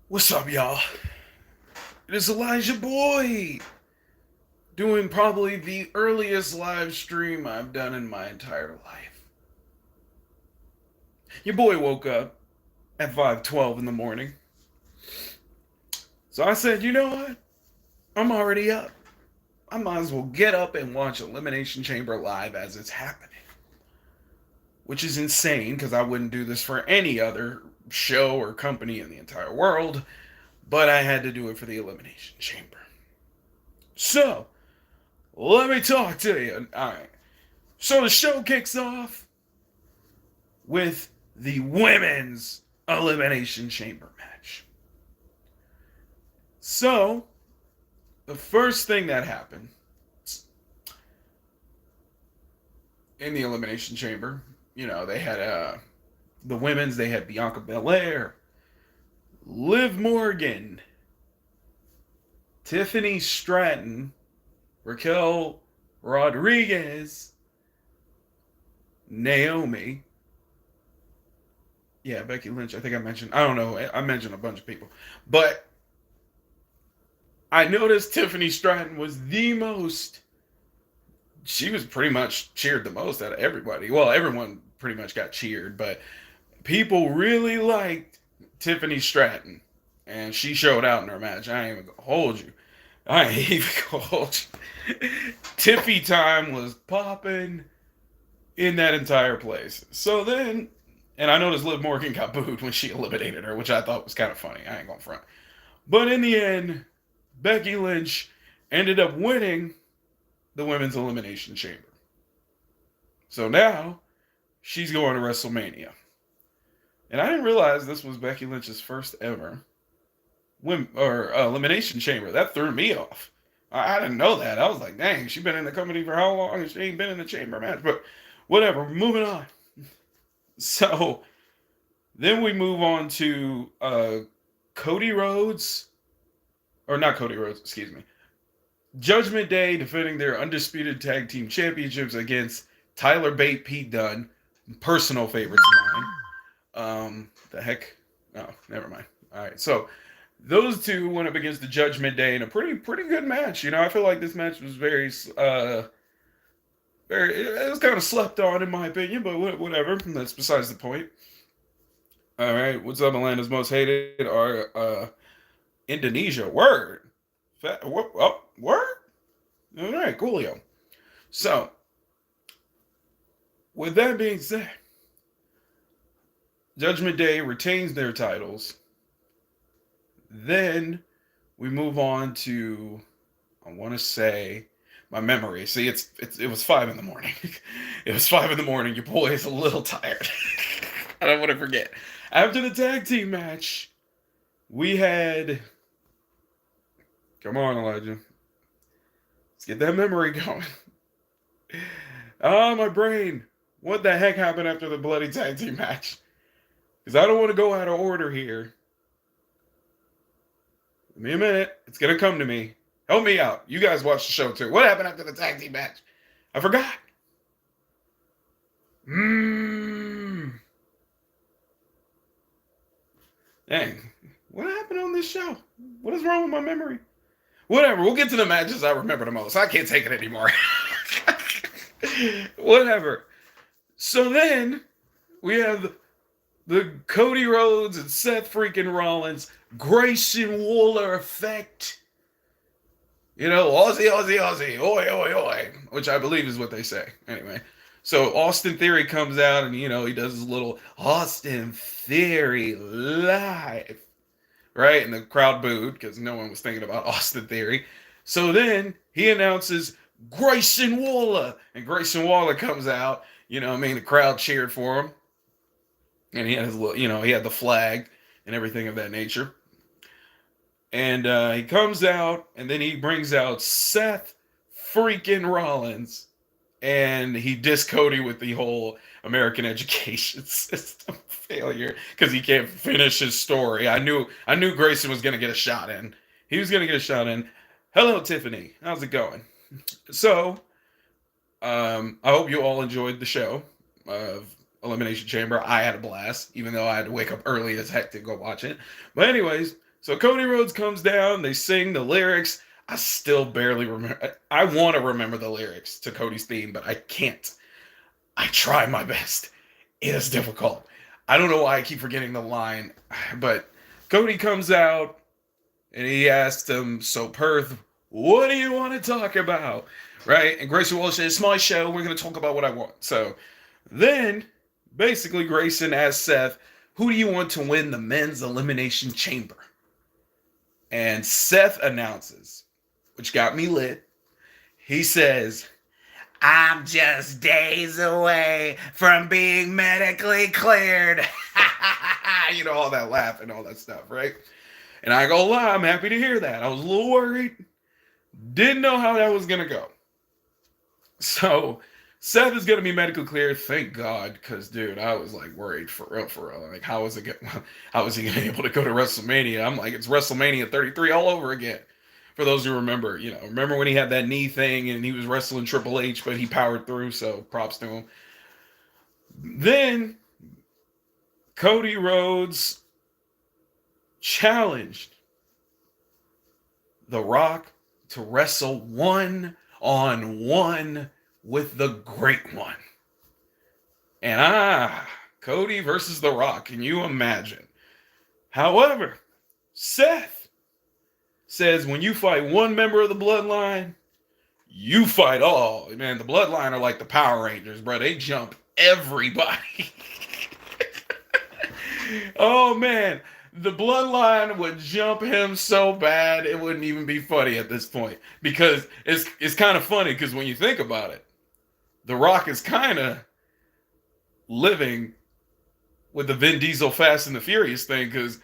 What's up, y'all? It is Elijah Boy doing probably the earliest live stream I've done in my entire life. Your boy woke up at 5:12 in the morning. So I said, you know what? I'm already up. I might as well get up and watch Elimination Chamber live as it's happening. Which is insane because I wouldn't do this for any other show or company in the entire world, but I had to do it for the Elimination Chamber. So, let me talk to you. Alright. So the show kicks off with the women's Elimination Chamber match. So, the first thing that happened in the Elimination Chamber, they had the women's, they had Bianca Belair, Liv Morgan, Tiffany Stratton, Raquel Rodriguez, Naomi. Yeah, Becky Lynch. I think I mentioned. I don't know. I mentioned a bunch of people, but I noticed Tiffany Stratton was the most. She was pretty much cheered the most out of everybody. Well, everyone pretty much got cheered, but people really liked Tiffany Stratton, and she showed out in her match. I ain't even gonna hold you. I ain't even gonna hold you. Tiffy time was popping in that entire place. So then, and I noticed Liv Morgan got booed when she eliminated her, which I thought was kind of funny. I ain't gonna front. But in the end, Becky Lynch ended up winning the Women's Elimination Chamber. So now she's going to WrestleMania. And I didn't realize this was Becky Lynch's first ever Elimination Chamber. That threw me off. I didn't know that. I was like, dang, she been in the company for how long and she ain't been in the chamber match? But whatever, moving on. So then we move on to Cody Rhodes, or not Cody Rhodes, excuse me. Judgment Day defending their undisputed tag team championships against Tyler Bate, Pete Dunne, personal favorites of mine. The heck? Oh, never mind. All right, so those two went up against the Judgment Day in a pretty good match. I feel like this match was very it was kind of slept on in my opinion, but whatever. That's besides the point. All right, what's up, Atlanta's most hated are Indonesia. Word. Word. All right, coolio. So, with that being said, Judgment Day retains their titles. Then we move on to, I want to say, my memory. See, it was 5 in the morning. It was 5 in the morning. Your boy is a little tired. I don't want to forget. After the tag team match, we had. Come on, Elijah. Let's get that memory going. My brain. What the heck happened after the bloody tag team match? Because I don't want to go out of order here. Give me a minute. It's going to come to me. Help me out. You guys watch the show too. What happened after the tag team match? I forgot. Dang. What happened on this show? What is wrong with my memory? Whatever. We'll get to the matches I remember the most. I can't take it anymore. Whatever. So then we have the Cody Rhodes and Seth freaking Rollins Grayson Waller effect. Aussie, Aussie, Aussie, oi, oi, oi, which I believe is what they say. Anyway, so Austin Theory comes out and, he does his little Austin Theory live, right? And the crowd booed because no one was thinking about Austin Theory. So then he announces Grayson Waller, and Grayson Waller comes out. The crowd cheered for him. And he had his little, he had the flag and everything of that nature. And he comes out, and then he brings out Seth freaking Rollins, and he dissed Cody with the whole American education system failure because he can't finish his story. I knew Grayson was going to get a shot in. He was going to get a shot in. Hello, Tiffany. How's it going? So, I hope you all enjoyed the show of Elimination Chamber. I had a blast, even though I had to wake up early as heck to go watch it. But anyways, So Cody Rhodes comes down, they sing the lyrics. I still barely remember. I want to remember the lyrics to Cody's theme, but I can't. I try my best. It is difficult. I don't know why I keep forgetting the line, but Cody comes out and he asked him, "So Perth, what do you want to talk about?" Right? And Grayson Waller said, "It's my show. We're going to talk about what I want." So then, basically, Grayson asked Seth, "Who do you want to win the men's elimination chamber?" And Seth announces, which got me lit. He says, "I'm just days away from being medically cleared." You know, all that laugh and all that stuff, right? And I go, lie, I'm happy to hear that. I was a little worried. Didn't know how that was going to go. So Seth is going to be medically cleared. Thank God. Because, dude, I was like worried for real, for real. Like, how is he going to be able to go to WrestleMania? I'm like, it's WrestleMania 33 all over again. For those who remember, remember when he had that knee thing and he was wrestling Triple H, but he powered through. So props to him. Then Cody Rhodes challenged The Rock to wrestle 1-on-1 with the Great One. And Cody versus The Rock, can you imagine? However, Seth says when you fight one member of the bloodline, you fight all. Man, the bloodline are like the Power Rangers, bro. They jump everybody. Oh, man. The bloodline would jump him so bad it wouldn't even be funny at this point. Because it's kind of funny because when you think about it, The Rock is kind of living with the Vin Diesel Fast and the Furious thing because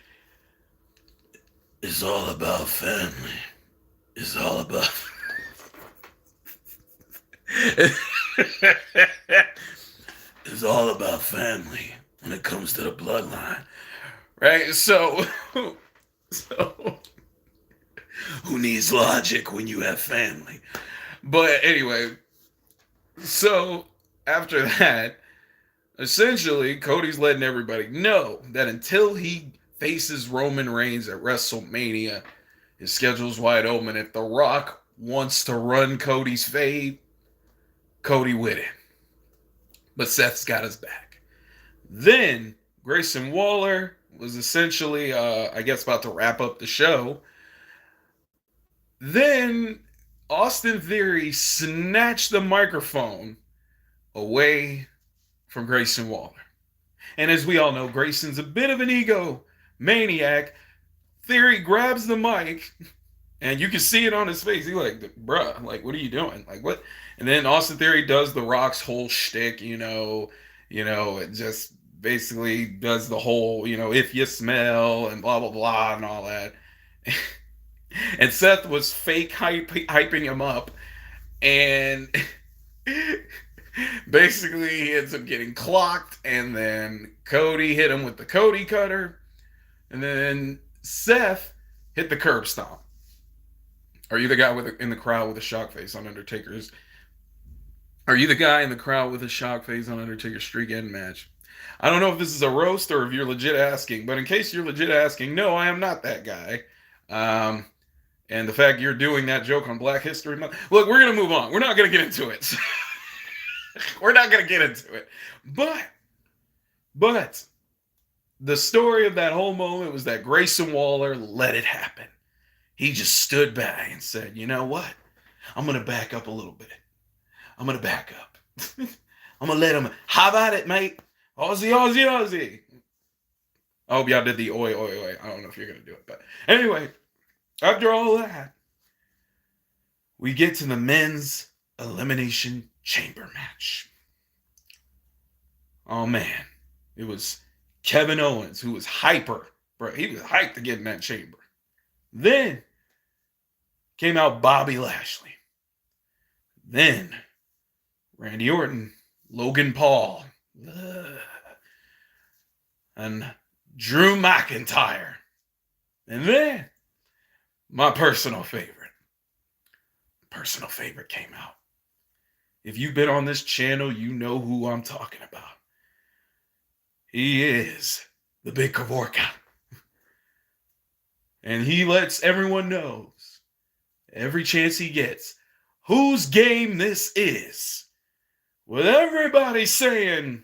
it's all about family. It's all about... It's all about family when it comes to the bloodline. Right? So who needs logic when you have family? But anyway, so after that, essentially, Cody's letting everybody know that until he faces Roman Reigns at WrestleMania, his schedule's wide open. If The Rock wants to run Cody's fade, Cody with it. But Seth's got his back. Then Grayson Waller was essentially, I guess, about to wrap up the show. Then Austin Theory snatched the microphone away from Grayson Waller. And as we all know, Grayson's a bit of an ego maniac. Theory grabs the mic, and you can see it on his face. He's like, bruh, like, what are you doing? Like, what? And then Austin Theory does the Rock's whole shtick, it just basically does the whole, if you smell and blah, blah, blah, and all that. And Seth was fake hyping him up, and basically he ends up getting clocked, and then Cody hit him with the Cody cutter, and then Seth hit the curb stomp. Are you the guy in the crowd with a shock face on Undertaker's? Are you the guy in the crowd with a shock face on Undertaker's streak end match? I don't know if this is a roast or if you're legit asking, but in case you're legit asking, no, I am not that guy. And the fact you're doing that joke on Black History Month. Look, we're going to move on. We're not going to get into it. We're not going to get into it. But the story of that whole moment was that Grayson Waller let it happen. He just stood back and said, you know what? I'm going to back up a little bit. I'm going to back up. I'm going to let him. How about it, mate? Aussie, Aussie, Aussie. I hope y'all did the oi, oi, oi. I don't know if you're going to do it. But anyway, after all that, we get to the men's elimination chamber match. Oh, man. It was Kevin Owens, who was hyper. Bro, he was hyped to get in that chamber. Then came out Bobby Lashley. Then Randy Orton, Logan Paul, and Drew McIntyre. And then my personal favorite came out. If you've been on this channel, you know who I'm talking about. He is the Big Kavorka. And he lets everyone know, every chance he gets, whose game this is. With everybody saying,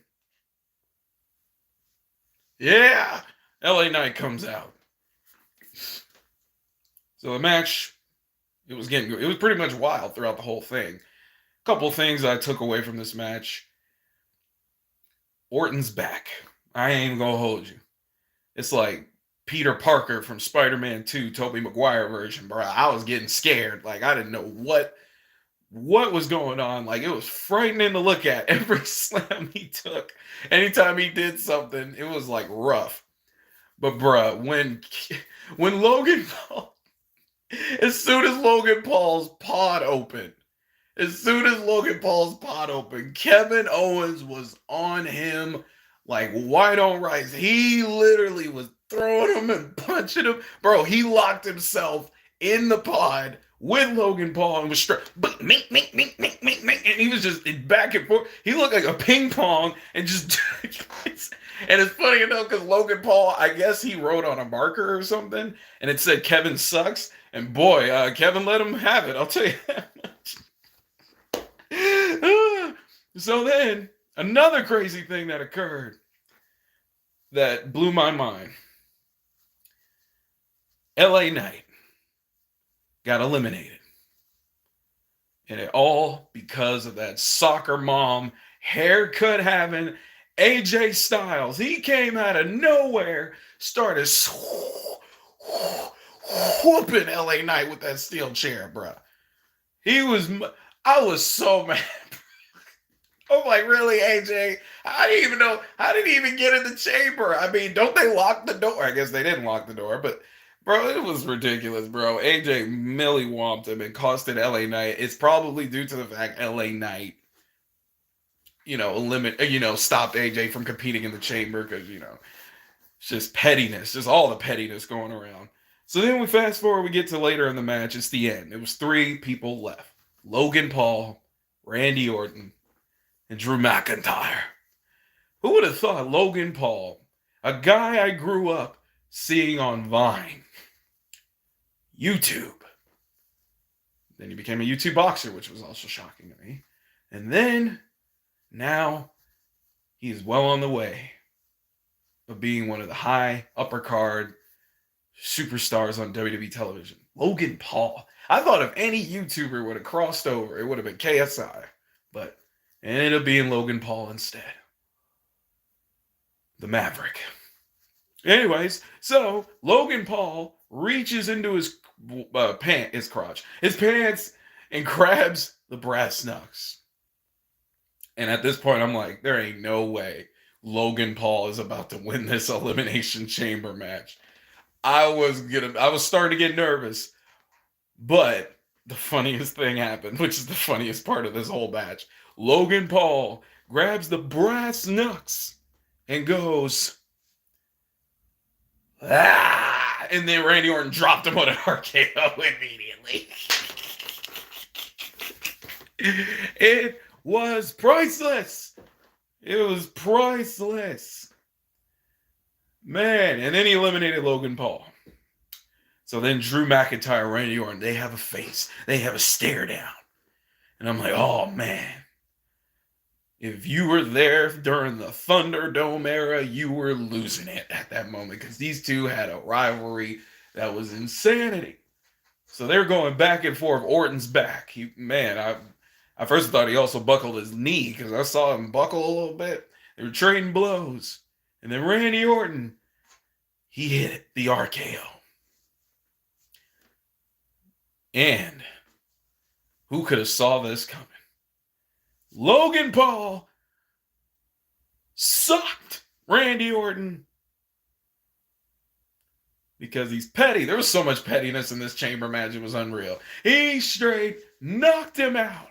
yeah, LA Knight comes out. So the match, it was pretty much wild throughout the whole thing. A couple things I took away from this match. Orton's back. I ain't gonna hold you. It's like Peter Parker from Spider-Man 2, Tobey Maguire version, bro. I was getting scared. Like, I didn't know what was going on. Like, it was frightening to look at. Every slam he took, anytime he did something, it was like rough. But bruh, when Logan Paul, as soon as Logan Paul's pod opened, Kevin Owens was on him like white on rice. He literally was throwing him and punching him. Bro, he locked himself in the pod with Logan Paul and was straight, and he was just back and forth. He looked like a ping pong and just. And it's funny enough because Logan Paul, I guess he wrote on a marker or something, and it said Kevin sucks. And boy, Kevin let him have it. I'll tell you that much. So then, another crazy thing that occurred that blew my mind. LA Knight got eliminated. And it all because of that soccer mom haircut having AJ Styles. He came out of nowhere, started whooping LA Knight with that steel chair, bro. I was so mad. I'm like, really, AJ? I didn't even know. How did he even get in the chamber? I mean, don't they lock the door? I guess they didn't lock the door, but bro, it was ridiculous, bro. AJ milli-womped him and costed LA Knight. It's probably due to the fact LA Knight, stopped AJ from competing in the chamber because, it's just pettiness, just all the pettiness going around. So then we fast forward, we get to later in the match. It's the end. It was 3 people left. Logan Paul, Randy Orton, and Drew McIntyre. Who would have thought Logan Paul, a guy I grew up seeing on Vine, YouTube. Then he became a YouTube boxer, which was also shocking to me. And then, now, he is well on the way of being one of the high upper card superstars on WWE television. Logan Paul. I thought if any YouTuber would have crossed over, it would have been KSI. But it ended up being Logan Paul instead. The Maverick. Anyways, so Logan Paul reaches into his pants, and grabs the brass knucks. And at this point, I'm like, there ain't no way Logan Paul is about to win this Elimination Chamber match. I was starting to get nervous, but the funniest thing happened, which is the funniest part of this whole match. Logan Paul grabs the brass knucks and goes, ah! And then Randy Orton dropped him on an RKO immediately. It was priceless. It was priceless. Man, and then he eliminated Logan Paul. So then Drew McIntyre, Randy Orton, they have a face. They have a stare down. And I'm like, oh, man. If you were there during the Thunderdome era, you were losing it at that moment because these two had a rivalry that was insanity. So they're going back and forth. Orton's back. I first thought he also buckled his knee because I saw him buckle a little bit. They were trading blows. And then Randy Orton, he hit the RKO. And who could have saw this coming? Logan Paul sucked Randy Orton because he's petty. There was so much pettiness in this chamber match. It was unreal. He straight knocked him out.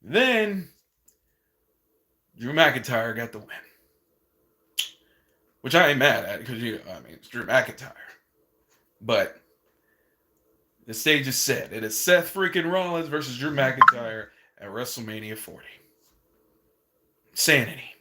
Then Drew McIntyre got the win, which I ain't mad at because it's Drew McIntyre. But the stage is set. It is Seth freaking Rollins versus Drew McIntyre at WrestleMania 40. Sanity.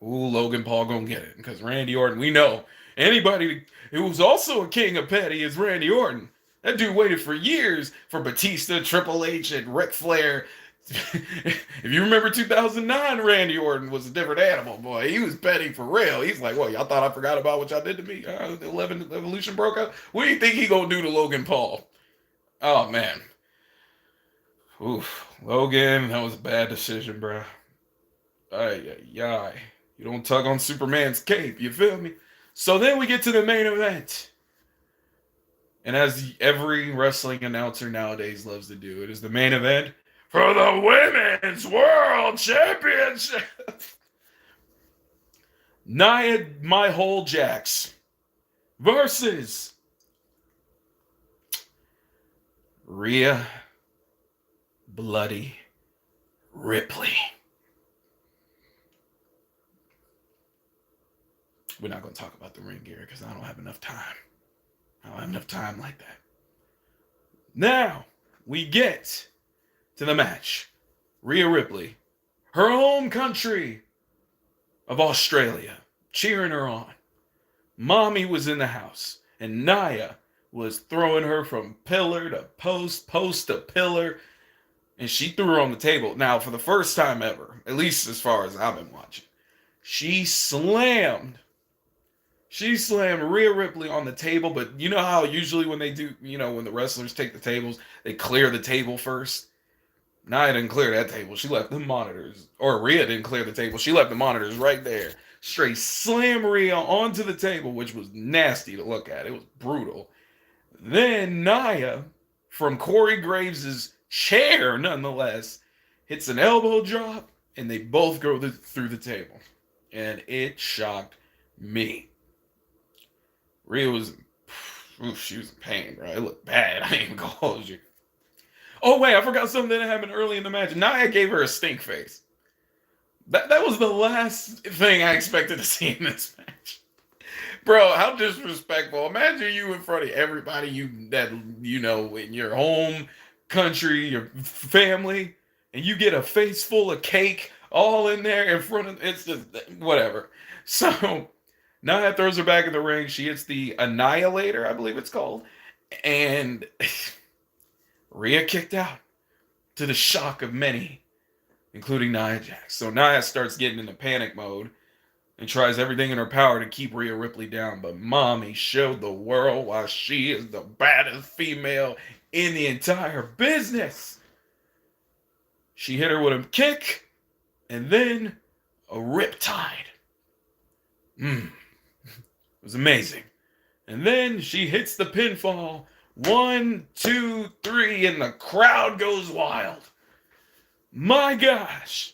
Ooh, Logan Paul gonna get it because Randy Orton, we know Anybody who was also a king of petty is Randy Orton. That dude waited for years for Batista, Triple H, and Ric Flair. If you remember 2009, Randy Orton was a different animal, boy. He was petty for real. He's like, "What? Y'all thought I forgot about what y'all did to me? The 11 Evolution broke up. What do you think he gonna do to Logan Paul?" Oh man, oof, Logan, that was a bad decision, bro. Ay, ay, ay. You don't tug on Superman's cape. You feel me? So then we get to the main event. And as every wrestling announcer nowadays loves to do, it is the main event for the Women's World Championship. Nia My Whole Jax versus Rhea Bloody Ripley. We're not going to talk about the ring gear because I don't have enough time. I don't have enough time like that. Now, we get to the match. Rhea Ripley, her home country of Australia, cheering her on. Mommy was in the house, and Nia was throwing her from pillar to post, post to pillar, and she threw her on the table. Now, for the first time ever, at least as far as I've been watching, she slammed Rhea Ripley on the table, but you know how usually when they do, when the wrestlers take the tables, they clear the table first? Nia didn't clear that table. She left the monitors. Or Rhea didn't clear the table. She left the monitors right there. Straight slam Rhea onto the table, which was nasty to look at. It was brutal. Then Nia, from Corey Graves' chair, nonetheless, hits an elbow drop, and they both go through the table. And it shocked me. Rhea was, she was in pain, bro. It looked bad. I ain't even gonna hold you. Oh, wait, I forgot something that happened early in the match. Nia gave her a stink face. That was the last thing I expected to see in this match. Bro, how disrespectful. Imagine you in front of everybody in your home country, your family, and you get a face full of cake all in there in front of, it's just, whatever. So, Nia throws her back in the ring. She hits the Annihilator, I believe it's called. And Rhea kicked out to the shock of many, including Nia Jax. So Nia starts getting into panic mode and tries everything in her power to keep Rhea Ripley down. But Mommy showed the world why she is the baddest female in the entire business. She hit her with a kick and then a riptide. It was amazing. And then she hits the pinfall. 1, 2, 3, and the crowd goes wild. My gosh.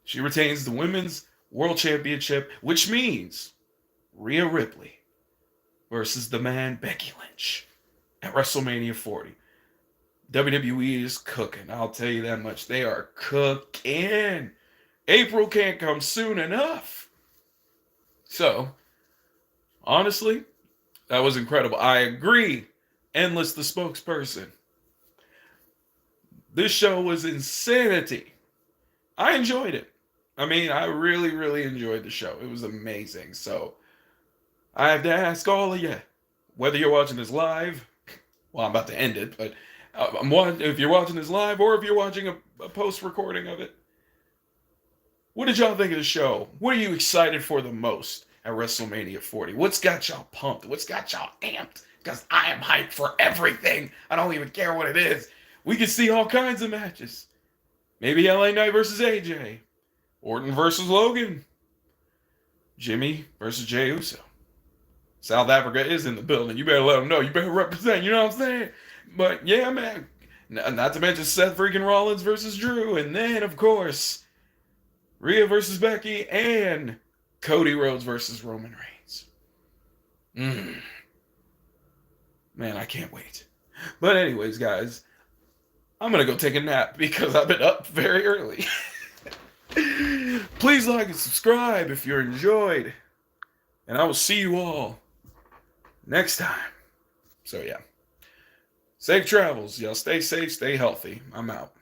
She retains the Women's World Championship, which means Rhea Ripley versus the man Becky Lynch at WrestleMania 40. WWE is cooking. I'll tell you that much. They are cooking. April can't come soon enough. So, honestly, that was incredible. I agree. Endless, the spokesperson. This show was insanity. I enjoyed it. I mean, I really, really enjoyed the show. It was amazing. So, I have to ask all of you, whether you're watching this live, well, I'm about to end it, but if you're watching this live or if you're watching a post-recording of it, what did y'all think of the show? What are you excited for the most at WrestleMania 40? What's got y'all pumped? What's got y'all amped? Because I am hyped for everything. I don't even care what it is. We can see all kinds of matches. Maybe LA Knight versus AJ. Orton versus Logan. Jimmy versus Jey Uso. South Africa is in the building. You better let them know. You better represent. You know what I'm saying? But yeah, man. Not to mention Seth freaking Rollins versus Drew. And then, of course, Rhea versus Becky and Cody Rhodes versus Roman Reigns. Man, I can't wait. But anyways, guys, I'm going to go take a nap because I've been up very early. Please like and subscribe if you're enjoyed. And I will see you all next time. So yeah. Safe travels. Y'all stay safe, stay healthy. I'm out.